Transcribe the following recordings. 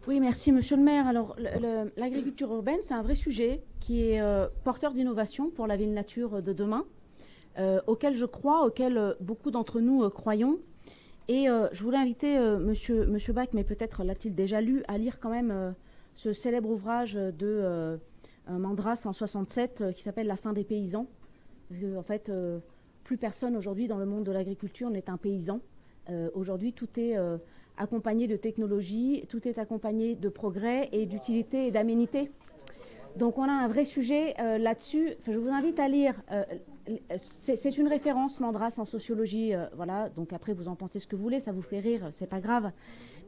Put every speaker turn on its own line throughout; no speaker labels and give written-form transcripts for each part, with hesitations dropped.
Oui, merci, monsieur le maire. Alors, l'agriculture urbaine, c'est un vrai sujet qui est porteur d'innovation pour la ville nature de demain, auquel je crois, auquel beaucoup d'entre nous croyons. Et je voulais inviter monsieur Bach, mais peut-être l'a-t-il déjà lu, à lire quand même ce célèbre ouvrage de Mandras en 67 qui s'appelle La fin des paysans. Parce que, en fait, plus personne aujourd'hui dans le monde de l'agriculture n'est un paysan. Aujourd'hui, tout est accompagné de technologie, tout est accompagné de progrès et d'utilité et d'aménité. Donc on a un vrai sujet là-dessus. Enfin, je vous invite à lire. C'est une référence, Mandras, en sociologie. Voilà. Donc après, vous en pensez ce que vous voulez, ça vous fait rire, c'est pas grave.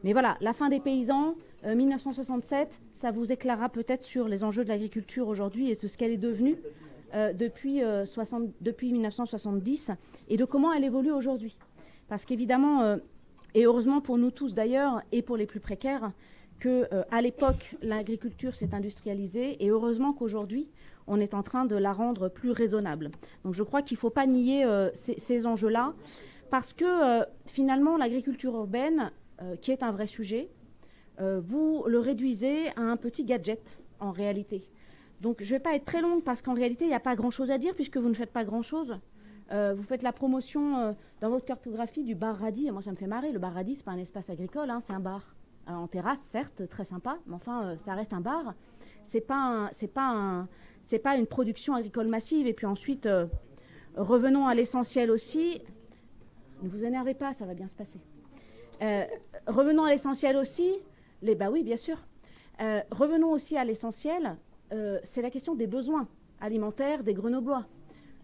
Mais voilà, La fin des paysans, 1967, ça vous éclairera peut-être sur les enjeux de l'agriculture aujourd'hui et ce qu'elle est devenue depuis 1970 et de comment elle évolue aujourd'hui. Parce qu'évidemment, et heureusement pour nous tous d'ailleurs, et pour les plus précaires, qu'à l'époque, l'agriculture s'est industrialisée, et heureusement qu'aujourd'hui, on est en train de la rendre plus raisonnable. Donc je crois qu'il ne faut pas nier ces enjeux-là, parce que finalement, l'agriculture urbaine, qui est un vrai sujet, vous le réduisez à un petit gadget, en réalité. Donc je ne vais pas être très longue, parce qu'en réalité, il n'y a pas grand-chose à dire, puisque vous ne faites pas grand-chose. Vous faites la promotion dans votre cartographie du bar radis. Et moi, ça me fait marrer. Le bar radis, ce n'est pas un espace agricole, hein, c'est un bar. En terrasse, certes, très sympa, mais enfin, ça reste un bar. C'est pas une production agricole massive. Et puis ensuite, revenons à l'essentiel aussi. Ne vous énervez pas, ça va bien se passer. Revenons à l'essentiel aussi. Bah oui, bien sûr. Revenons aussi à l'essentiel. C'est la question des besoins alimentaires des Grenoblois.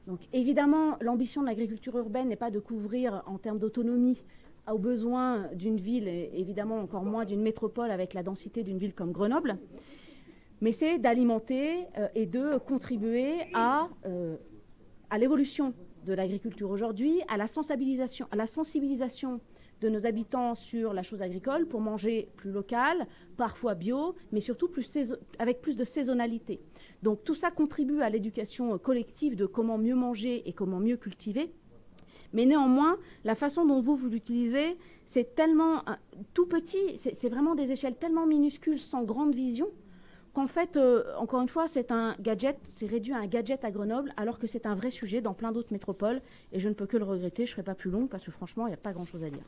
Donc évidemment, l'ambition de l'agriculture urbaine n'est pas de couvrir en termes d'autonomie aux besoins d'une ville, et évidemment encore moins d'une métropole avec la densité d'une ville comme Grenoble, mais c'est d'alimenter et de contribuer à l'évolution de l'agriculture aujourd'hui, à la sensibilisation de nos habitants sur la chose agricole pour manger plus local, parfois bio, mais surtout avec plus de saisonnalité. Donc tout ça contribue à l'éducation collective de comment mieux manger et comment mieux cultiver. Mais néanmoins, la façon dont vous l'utilisez, c'est tellement tout petit, c'est vraiment des échelles tellement minuscules, sans grande vision, qu'en fait, encore une fois, c'est un gadget, c'est réduit à un gadget à Grenoble, alors que c'est un vrai sujet dans plein d'autres métropoles. Et je ne peux que le regretter, je ne serai pas plus longue, parce que franchement, il n'y a pas grand-chose à dire.